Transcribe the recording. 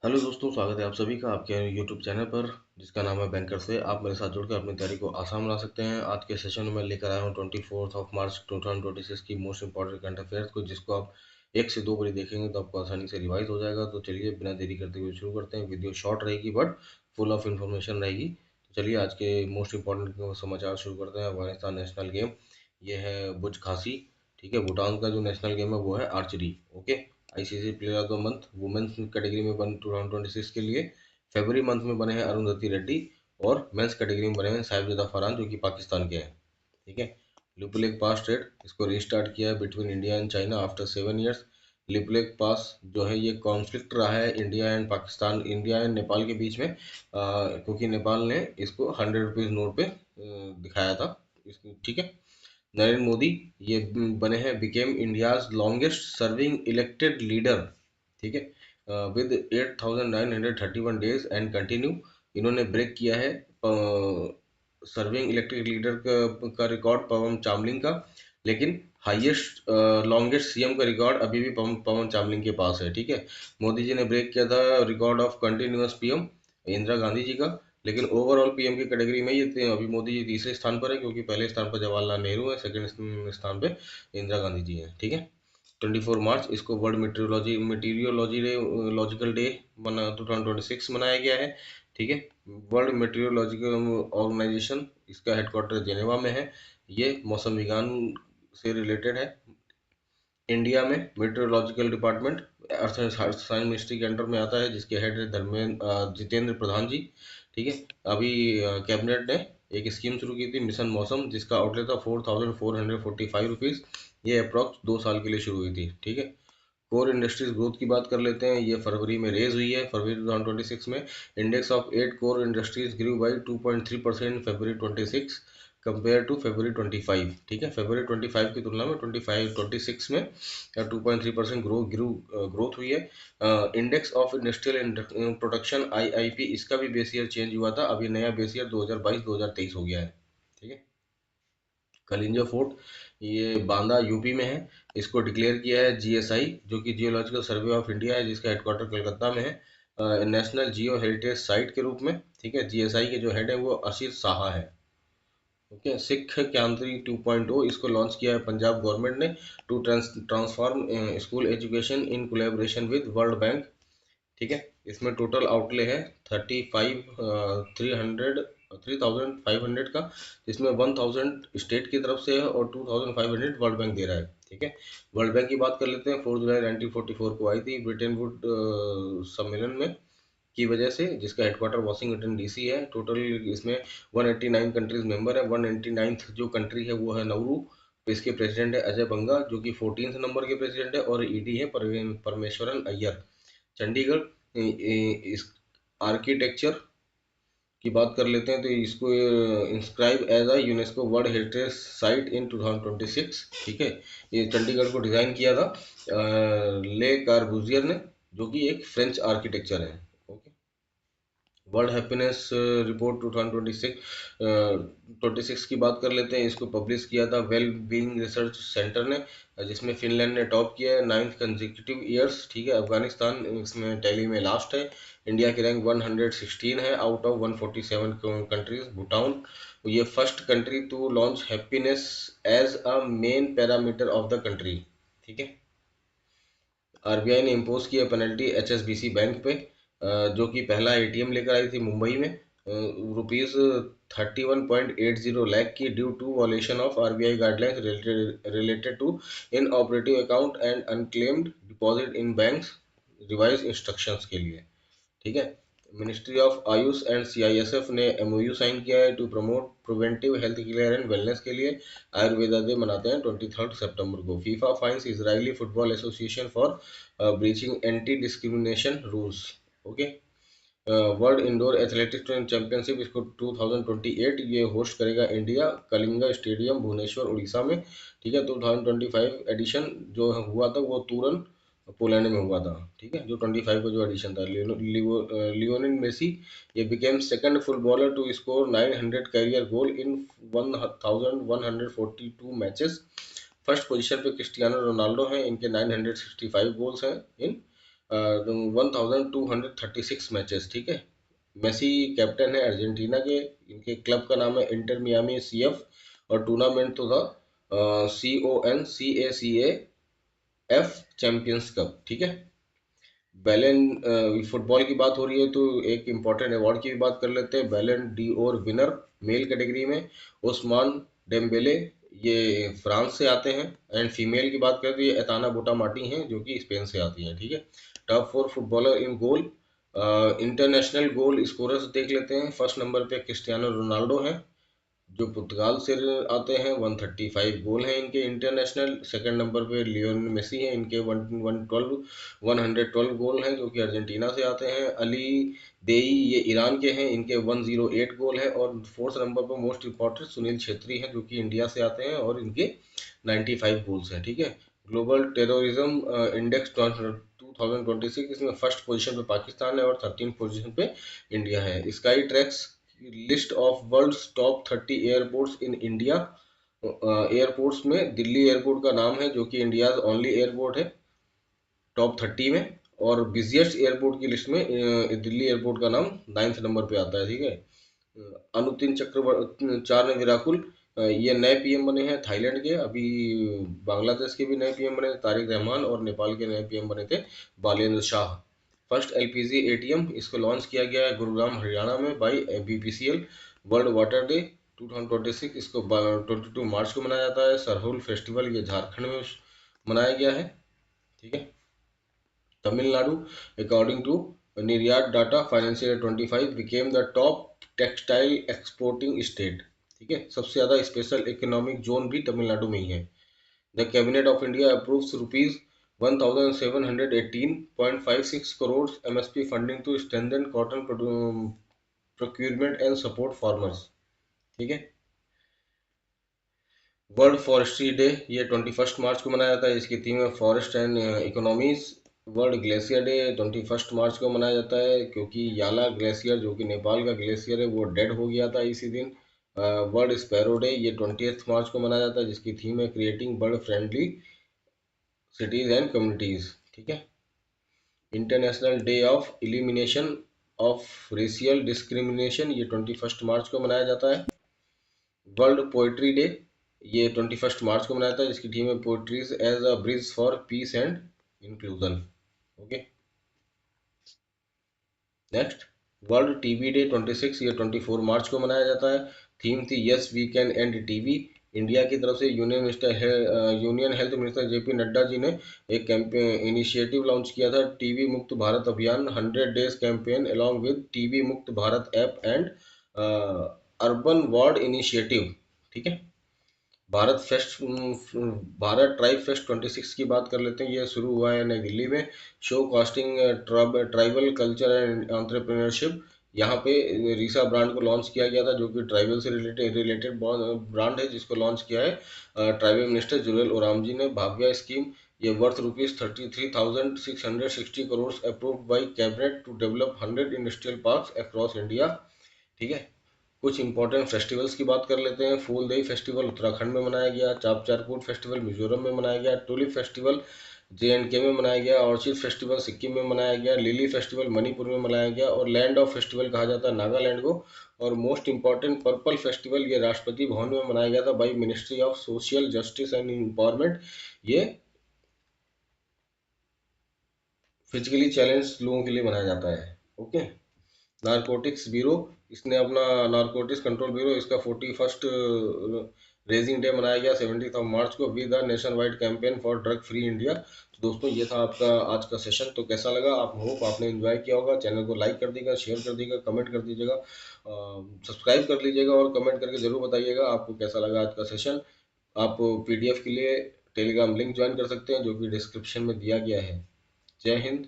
Hello दोस्तों, स्वागत है आप सभी का आपके यूट्यूब चैनल पर जिसका नाम है बैंकर से। आप मेरे साथ जुड़कर अपनी तैयारी को आसान बना सकते हैं। आज के सेशन में मैं लेकर आया हूँ 24 मार्च 2026 की मोस्ट इंपॉर्टेंट करंट अफेयर्स को, जिसको आप 1 से 2 बारी देखेंगे तो आपको आसानी से रिवाइज हो जाएगा। तो चलिए बिना देरी करते हुए शुरू करते हैं। वीडियो शॉर्ट रहेगी बट फुल ऑफ इन्फॉर्मेशन रहेगी। तो चलिए आज के मोस्ट इंपॉर्टेंट समाचार शुरू करते हैं। अफगानिस्तान नेशनल गेम, ये है बुज खासी। ठीक है, भूटान का जो नेशनल गेम है वो है archery. Okay, ICC player of the month women's category में बन 2026 के लिए फरवरी मंथ में बने हैं अरुंधति रेड्डी, और मेंस कैटेगरी में बने हैं साहिबजादा फरहान जो कि पाकिस्तान के हैं। ठीक है, लिपुलेक पास ट्रेड इसको रीस्टार्ट किया है between India and China after 7 years. Lipulekh pass जो है ये कॉन्फ्लिक्ट रहा है India and Pakistan, India and Nepal के बीच में, क्योंकि नेपाल ने इसको 100 रुपीज़ नोट पे दिखाया था। ठीक है, नरेंद्र मोदी ये बने हैं became India's longest serving elected leader. ठीक है, विद 8,931 डेज एंड कंटिन्यू। इन्होंने ब्रेक किया है सर्विंग इलेक्टेड लीडर का रिकॉर्ड पवन चामलिंग का, लेकिन हाईएस्ट लॉन्गेस्ट सीएम का रिकॉर्ड अभी भी पवन चामलिंग के पास है। ठीक है, मोदी जी ने ब्रेक किया था record of continuous PM Indira Gandhi ji का, लेकिन ओवरऑल पीएम की कैटेगरी में ये अभी मोदी जी तीसरे स्थान पर है, क्योंकि पहले स्थान पर जवाहरलाल नेहरू है, सेकंड स्थान पे इंदिरा गांधी जी हैं। ठीक है, 24 मार्च इसको वर्ल्ड मेटीरियोलॉजी लॉजिकल डे 2026 मनाया गया है। ठीक है, वर्ल्ड मेटीरियोलॉजिकल ऑर्गेनाइजेशन इसका हेडक्वार्टर जेनेवा में है। ये मौसम विज्ञान से रिलेटेड है। इंडिया में meteorological department earth and science ministry के अंडर में आता है, जिसके हेड है जितेंद्र प्रधान जी। ठीक है, अभी कैबिनेट ने एक स्कीम शुरू की थी मिशन मौसम, जिसका आउटले था 4,445 रुपीज़। ये अप्रॉक्स 2 साल के लिए शुरू हुई थी। ठीक है, कोर इंडस्ट्रीज ग्रोथ की बात कर लेते हैं। ये फरवरी में रेज हुई है। फरवरी 2026 में index of 8 core industries grew by 2.3% फरवरी 26 कंपेयर टू फरवरी 25। ठीक है, फरवरी 25 की तुलना में 26 में 2.3% ग्रोथ हुई है। Index of industrial production IIP, इसका भी बेस ईयर चेंज हुआ था। अभी नया बेस ईयर 2022-2023 हो गया है। ठीक है, कलिंजो फोर्ट ये बांदा यूपी में है। इसको डिक्लेयर किया है जीएसआई, जो कि जियोलॉजिकल सर्वे ऑफ इंडिया है, जिसका हेडक्वार्टर कलकत्ता में है, नेशनल जियो हेरिटेज साइट के रूप में। ठीक है, जीएसआई के जो हेड है वो अशीर साहा है। ओके, सिख क्रांति 2.0 इसको लॉन्च किया है पंजाब गवर्नमेंट ने to transform school education in collaboration with world bank. ठीक है, इसमें टोटल आउटले है 3,500 का, जिसमें 1,000 स्टेट की तरफ से है और 2,500 वर्ल्ड बैंक दे रहा है। ठीक है, वर्ल्ड बैंक की बात कर लेते हैं। 4 जुलाई 1944 को आई थी ब्रिटेन वुड सम्मेलन में की वजह से, जिसका हेडक्वार्टर वॉशिंगटन डीसी है। टोटल इसमें 189 कंट्रीज मेंबर है। 199th जो कंट्री है वो है नाउरू। इसके प्रेसिडेंट है अजय बंगा, जो कि 14th नंबर के प्रेसिडेंट है, और ईडी है परमेश्वरन अय्यर। चंडीगढ़ इस आर्किटेक्चर की बात कर लेते हैं तो इसको inscribe as a UNESCO world heritage site in 2026। ठीक है, ये चंडीगढ़ को डिज़ाइन किया था ले कार्बूजियर ने, जो कि एक फ्रेंच आर्किटेक्चर है। ओके, वर्ल्ड हैप्पीनेस रिपोर्ट 2026 की बात कर लेते हैं। इसको पब्लिश किया था वेल बीइंग रिसर्च सेंटर ने, जिसमें फिनलैंड ने टॉप किया है 9th कंसेक्यूटिव ईयर्स। ठीक है, अफगानिस्तान इसमें टैली में लास्ट है। इंडिया की रैंक 116 है आउट ऑफ 147 कंट्रीज। भूटान ये first country to launch happiness as a main parameter of the country. ठीक है, आरबीआई ने इम्पोज किया पेनल्टी एचएसबीसी बैंक पे, जो कि पहला एटीएम लेकर आई थी मुंबई में, रुपीज 31.80 लाख की, due to violation of RBI guidelines related to inoperative account and unclaimed deposit in banks, revise instructions के लिए। ठीक है, ministry of AYUSH and CISF ने एमओयू साइन किया है to promote preventive health care and wellness के लिए। Ayurveda day मनाते हैं 23 सितंबर को। FIFA fines Israeli football association for breaching anti discrimination rules. Okay, world indoor athletics championship इसको 2028 ये होस्ट करेगा इंडिया, कलिंगा स्टेडियम भुवनेश्वर उड़ीसा में। ठीक है, 2025 एडिशन जो हुआ था वो तुरन पोलैंड में हुआ था। ठीक है, जो 25 का जो एडिशन था, लियोनेल मेसी ये became second footballer to score 900 career goal in 1142 matches. First position पे क्रिस्टियानो रोनाल्डो हैं, इनके 965 गोल्स हैं इन 1236 मैचेस, ठीक है। मेसी कैप्टन है अर्जेंटीना के, इनके क्लब का नाम है इंटर मियामी CF, और टूर्नामेंट तो था CONCACAF चैंपियंस कप, ठीक है। बैलन फुटबॉल की बात हो रही है तो एक इम्पॉर्टेंट अवार्ड की भी बात कर लेते हैं। बैलन डी और विनर मेल कैटेगरी में ओस्मान डेम्बेले, ये फ्रांस से आते हैं। एंड फीमेल की बात करें तो ये एताना बोटामाटी हैं जो कि स्पेन से आती हैं, ठीक है। टॉप 4 फुटबॉलर इन गोल, इंटरनेशनल गोल स्कोरर्स देख लेते हैं। फर्स्ट नंबर पे क्रिस्टियानो रोनाल्डो हैं जो पुर्तगाल से आते हैं, 135 गोल हैं इनके इंटरनेशनल। सेकंड नंबर पे लियोनेल मेसी हैं, इनके 112 गोल हैं जो कि अर्जेंटीना से आते हैं। अली देई ये ईरान के हैं, इनके 108 गोल हैं। और फोर्थ नंबर पर मोस्ट इंपॉर्टेंट सुनील छेत्री हैं जो कि इंडिया से आते हैं और इनके 95 गोल्स हैं, ठीक है। ग्लोबल टेररिज्म इंडेक्स 2026, इसमें फर्स्ट पोजीशन पे पाकिस्तान है और 13 पोजीशन पे इंडिया है। Skytrax list of world's top 30 airports in India, airports में दिल्ली एयरपोर्ट का नाम है जो कि इंडिया ओनली एयरपोर्ट है टॉप 30 में। और बिजिएस्ट एयरपोर्ट की लिस्ट में दिल्ली एयरपोर्ट का नाम 9th नंबर पे आता है, ठीक है। अनुतिन चक्रवर्ती चार विराकुल, ये नए पीएम बने हैं थाईलैंड के। अभी बांग्लादेश के भी नए पीएम बने थे तारिक रहमान, और नेपाल के नए पीएम बने थे Balendra Shah. First LPG ATM इसको लॉन्च किया गया है गुरुग्राम हरियाणा में by BPCL। World water day 2026 इसको 22 मार्च को मनाया जाता है। सरहुल फेस्टिवल ये झारखंड में मनाया गया है, ठीक है। तमिलनाडु अकॉर्डिंग टू निर्यात data financial year 25 became the top textile exporting state, ठीक है। सबसे ज़्यादा स्पेशल इकोनॉमिक जोन भी तमिलनाडु में ही है। The cabinet of India approves rupees 1718.56 crore MSP funding to strengthen cotton procurement and support farmers, ठीक है। वर्ल्ड फॉरेस्ट्री डे ये 21 मार्च को मनाया जाता है, इसकी थीम है forest and economies. World glacier day 21 मार्च को मनाया जाता है क्योंकि याला ग्लेशियर जो कि नेपाल का ग्लेशियर है वो डेड हो गया था इसी दिन। वर्ल्ड स्पैरो डे ये 20 मार्च को मनाया जाता है जिसकी थीम है creating bird friendly cities and communities, ठीक है। International day of elimination of racial discrimination ये 21 मार्च को मनाया जाता है। वर्ल्ड पोइट्री डे ये 21 मार्च को मनाया जाता है जिसकी थीम है poetries as a bridge for peace and inclusion, okay. Next world TB day 26 ये 24 मार्च को मनाया जाता है। थीम थी yes we can end TB. India की तरफ से union health minister JP Nadda ji ने एक कैंपेन इनिशिएटिव लॉन्च किया था, टीबी मुक्त भारत अभियान 100 days campaign along with TB मुक्त Bharat app and urban ward initiative, ठीक है। Bharat fest Bharat tribe fest 26 की बात कर लेते हैं। ये शुरू हुआ है नई दिल्ली में। Show casting tribal culture and entrepreneurship, यहाँ पे रीसा ब्रांड को लॉन्च किया गया था जो कि ट्राइबल से रिलेटेड ब्रांड है जिसको लॉन्च किया है ट्राइबल मिनिस्टर जुरेल ओराम जी ने। भाग्य स्कीम ये worth ₹33,660 crore approved by cabinet to develop 100 industrial parks across India, ठीक है। कुछ इंपॉर्टेंट फेस्टिवल्स की बात कर लेते हैं। फूलदेई फेस्टिवल उत्तराखंड में मनाया गया। चापचारकूट फेस्टिवल मिजोरम में मनाया गया। टुलिप फेस्टिवल JNK में मनाया गया। ऑर्चिड फेस्टिवल सिक्किम में मनाया गया। लिली फेस्टिवल मणिपुर में मनाया गया और लैंड ऑफ फेस्टिवल कहा जाता है नागालैंड को। और मोस्ट इंपॉर्टेंट पर्पल फेस्टिवल ये राष्ट्रपति भवन में मनाया गया था by ministry of social justice and empowerment. ये फिजिकली चैलेंज लोगों के लिए मनाया जाता है, ओके। नारकोटिक्स ब्यूरो, इसने अपना नारकोटिक्स कंट्रोल ब्यूरो इसका 41st रेजिंग डे मनाया गया 17 मार्च को with the nation wide campaign for drug free India. तो दोस्तों ये था आपका आज का सेशन। तो कैसा लगा, आप होप आपने एंजॉय किया होगा। चैनल को लाइक कर दीजिएगा, शेयर कर दीजिएगा, कमेंट कर दीजिएगा, सब्सक्राइब कर लीजिएगा और कमेंट करके ज़रूर बताइएगा आपको कैसा लगा आज का सेशन। आप PDF के लिए टेलीग्राम लिंक ज्वाइन कर सकते हैं जो कि डिस्क्रिप्शन में दिया गया है। जय हिंद,